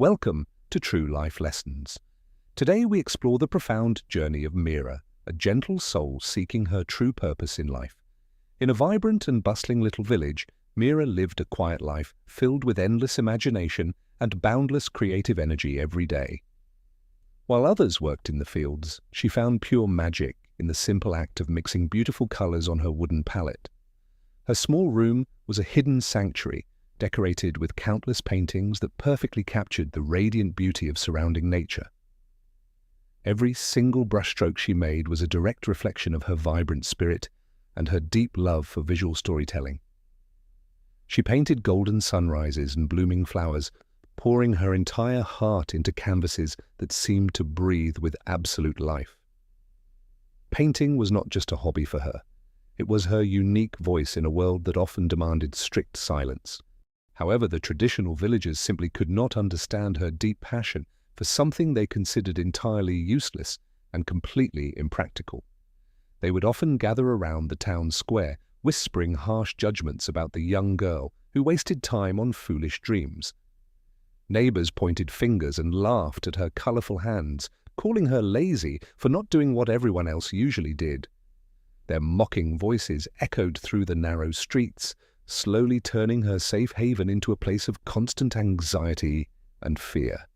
Welcome to True Life Lessons. Today we explore the profound journey of Meera, a gentle soul seeking her true purpose in life. In a vibrant and bustling little village, Meera lived a quiet life filled with endless imagination and boundless creative energy every day. While others worked in the fields, she found pure magic in the simple act of mixing beautiful colors on her wooden palette. Her small room was a hidden sanctuary, decorated with countless paintings that perfectly captured the radiant beauty of surrounding nature. Every single brushstroke she made was a direct reflection of her vibrant spirit and her deep love for visual storytelling. She painted golden sunrises and blooming flowers, pouring her entire heart into canvases that seemed to breathe with absolute life. Painting was not just a hobby for her. It was her unique voice in a world that often demanded strict silence. However, the traditional villagers simply could not understand her deep passion for something they considered entirely useless and completely impractical. They would often gather around the town square, whispering harsh judgments about the young girl who wasted time on foolish dreams. Neighbors pointed fingers and laughed at her colorful hands, calling her lazy for not doing what everyone else usually did. Their mocking voices echoed through the narrow streets, slowly turning her safe haven into a place of constant anxiety and fear.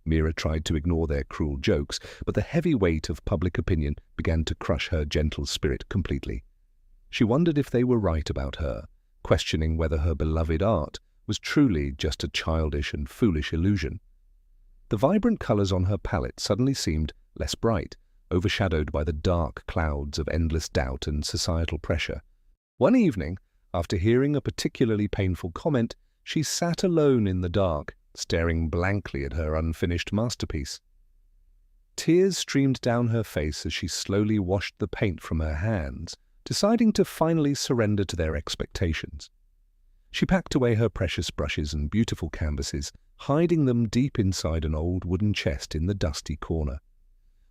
Meera tried to ignore their cruel jokes, but the heavy weight of public opinion began to crush her gentle spirit completely. She wondered if they were right about her, questioning whether her beloved art was truly just a childish and foolish illusion. The vibrant colors on her palette suddenly seemed less bright, overshadowed by the dark clouds of endless doubt and societal pressure. One evening, after hearing a particularly painful comment, she sat alone in the dark, staring blankly at her unfinished masterpiece. Tears streamed down her face as she slowly washed the paint from her hands, deciding to finally surrender to their expectations. She packed away her precious brushes and beautiful canvases, hiding them deep inside an old wooden chest in the dusty corner.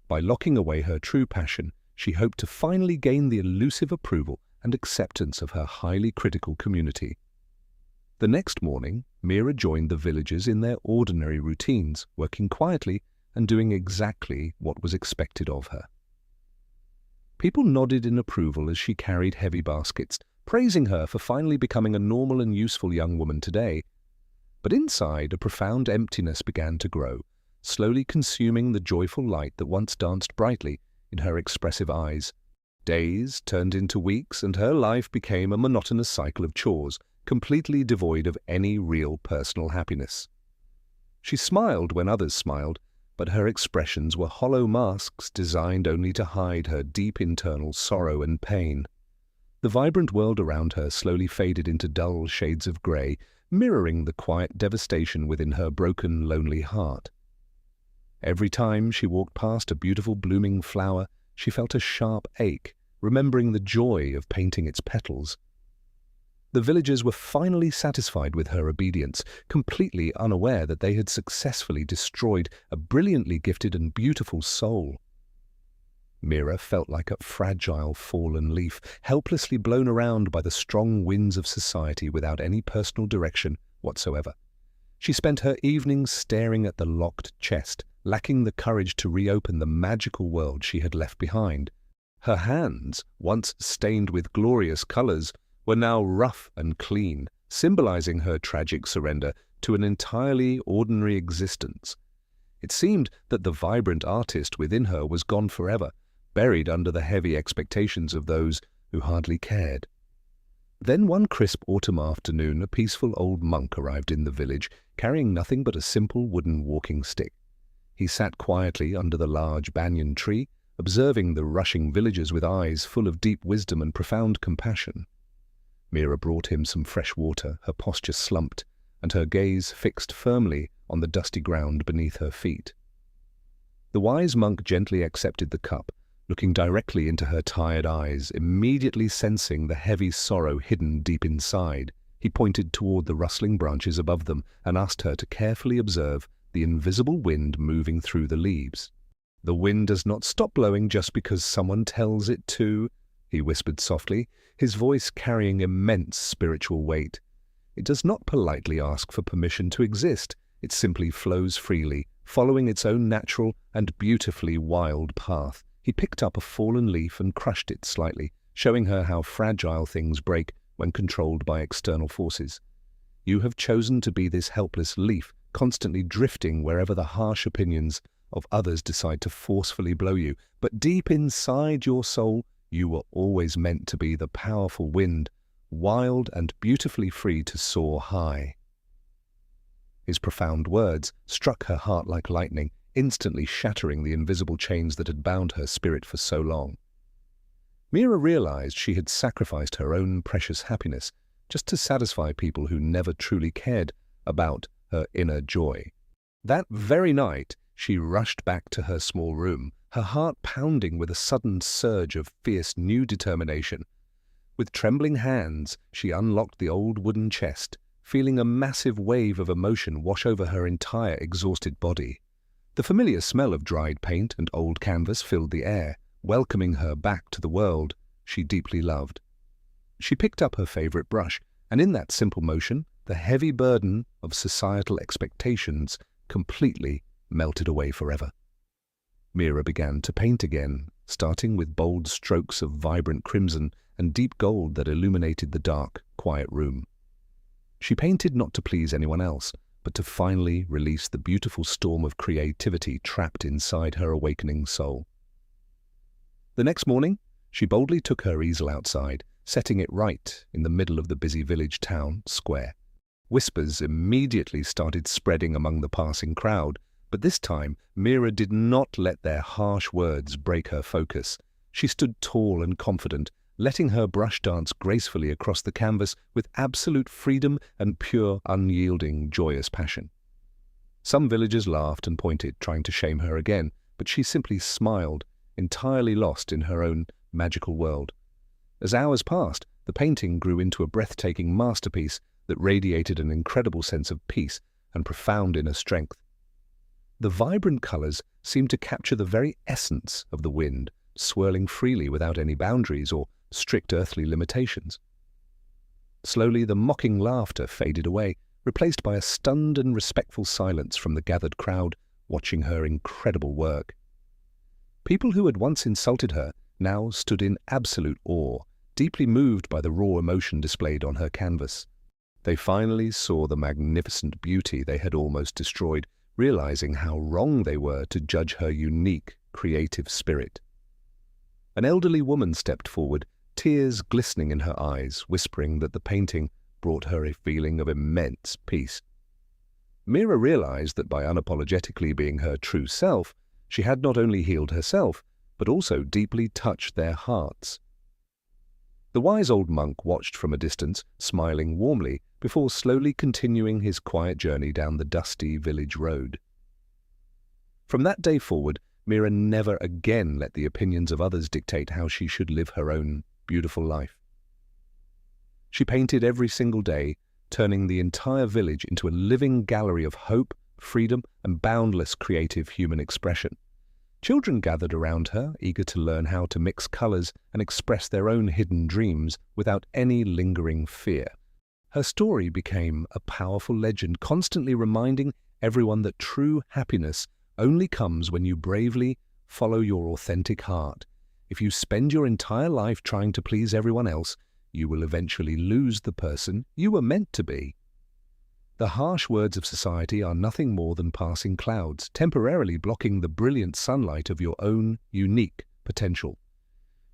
By locking away her true passion, she hoped to finally gain the elusive approval and acceptance of her highly critical community. The next morning, Meera joined the villagers in their ordinary routines, working quietly and doing exactly what was expected of her. People nodded in approval as she carried heavy baskets, praising her for finally becoming a normal and useful young woman today. But inside, a profound emptiness began to grow, slowly consuming the joyful light that once danced brightly in her expressive eyes. Days turned into weeks, and her life became a monotonous cycle of chores, completely devoid of any real personal happiness. She smiled when others smiled, but her expressions were hollow masks designed only to hide her deep internal sorrow and pain. The vibrant world around her slowly faded into dull shades of grey, mirroring the quiet devastation within her broken, lonely heart. Every time she walked past a beautiful blooming flower, she felt a sharp ache, remembering the joy of painting its petals. The villagers were finally satisfied with her obedience, completely unaware that they had successfully destroyed a brilliantly gifted and beautiful soul. Meera felt like a fragile, fallen leaf, helplessly blown around by the strong winds of society without any personal direction whatsoever. She spent her evenings staring at the locked chest, lacking the courage to reopen the magical world she had left behind. Her hands, once stained with glorious colors, were now rough and clean, symbolizing her tragic surrender to an entirely ordinary existence. It seemed that the vibrant artist within her was gone forever, buried under the heavy expectations of those who hardly cared. Then one crisp autumn afternoon, a peaceful old monk arrived in the village, carrying nothing but a simple wooden walking stick. He sat quietly under the large banyan tree, observing the rushing villagers with eyes full of deep wisdom and profound compassion. Meera brought him some fresh water, her posture slumped, and her gaze fixed firmly on the dusty ground beneath her feet. The wise monk gently accepted the cup, looking directly into her tired eyes, immediately sensing the heavy sorrow hidden deep inside. He pointed toward the rustling branches above them and asked her to carefully observe the invisible wind moving through the leaves. "The wind does not stop blowing just because someone tells it to," he whispered softly, his voice carrying immense spiritual weight. "It does not politely ask for permission to exist. It simply flows freely, following its own natural and beautifully wild path. He picked up a fallen leaf and crushed it slightly, showing her how fragile things break when controlled by external forces. You have chosen to be this helpless leaf, constantly drifting wherever the harsh opinions of others decide to forcefully blow you. But deep inside your soul, you were always meant to be the powerful wind, wild and beautifully free to soar high. His profound words struck her heart like lightning, instantly shattering the invisible chains that had bound her spirit for so long. Meera realized she had sacrificed her own precious happiness just to satisfy people who never truly cared about her inner joy. That very night, she rushed back to her small room, her heart pounding with a sudden surge of fierce new determination. With trembling hands, she unlocked the old wooden chest, feeling a massive wave of emotion wash over her entire exhausted body. The familiar smell of dried paint and old canvas filled the air, welcoming her back to the world she deeply loved. She picked up her favorite brush, and in that simple motion, the heavy burden of societal expectations completely melted away forever. Meera began to paint again, starting with bold strokes of vibrant crimson and deep gold that illuminated the dark, quiet room. She painted not to please anyone else, but to finally release the beautiful storm of creativity trapped inside her awakening soul. The next morning, she boldly took her easel outside, setting it right in the middle of the busy village town square. Whispers immediately started spreading among the passing crowd, but this time Meera did not let their harsh words break her focus. She stood tall and confident, letting her brush dance gracefully across the canvas with absolute freedom and pure, unyielding, joyous passion. Some villagers laughed and pointed, trying to shame her again, but she simply smiled, entirely lost in her own magical world. As hours passed, the painting grew into a breathtaking masterpiece that radiated an incredible sense of peace and profound inner strength. The vibrant colors seemed to capture the very essence of the wind, swirling freely without any boundaries or strict earthly limitations. Slowly, the mocking laughter faded away, replaced by a stunned and respectful silence from the gathered crowd watching her incredible work. People who had once insulted her now stood in absolute awe, deeply moved by the raw emotion displayed on her canvas. They finally saw the magnificent beauty they had almost destroyed, realizing how wrong they were to judge her unique, creative spirit. An elderly woman stepped forward, tears glistening in her eyes, whispering that the painting brought her a feeling of immense peace. Meera realized that by unapologetically being her true self, she had not only healed herself, but also deeply touched their hearts. The wise old monk watched from a distance, smiling warmly, before slowly continuing his quiet journey down the dusty village road. From that day forward, Meera never again let the opinions of others dictate how she should live her own beautiful life. She painted every single day, turning the entire village into a living gallery of hope, freedom, and boundless creative human expression. Children gathered around her, eager to learn how to mix colors and express their own hidden dreams without any lingering fear. Her story became a powerful legend, constantly reminding everyone that true happiness only comes when you bravely follow your authentic heart. If you spend your entire life trying to please everyone else, you will eventually lose the person you were meant to be. The harsh words of society are nothing more than passing clouds, temporarily blocking the brilliant sunlight of your own unique potential.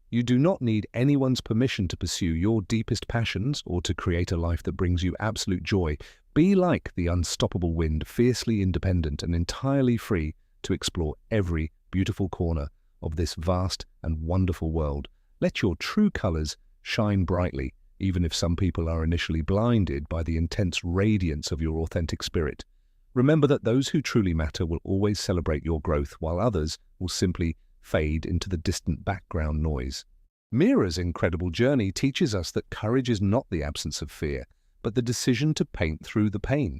You do not need anyone's permission to pursue your deepest passions or to create a life that brings you absolute joy. Be like the unstoppable wind, fiercely independent and entirely free to explore every beautiful corner of this vast and wonderful world. Let your true colors shine brightly, even if some people are initially blinded by the intense radiance of your authentic spirit. Remember that those who truly matter will always celebrate your growth, while others will simply fade into the distant background noise. Meera's incredible journey teaches us that courage is not the absence of fear, but the decision to paint through the pain.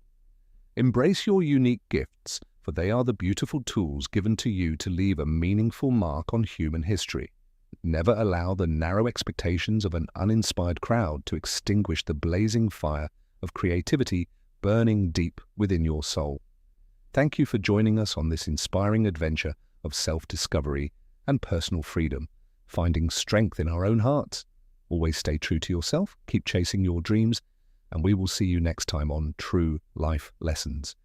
Embrace your unique gifts, for they are the beautiful tools given to you to leave a meaningful mark on human history. Never allow the narrow expectations of an uninspired crowd to extinguish the blazing fire of creativity burning deep within your soul. Thank you for joining us on this inspiring adventure of self-discovery and personal freedom, finding strength in our own hearts. Always stay true to yourself, keep chasing your dreams, and we will see you next time on True Life Lessons.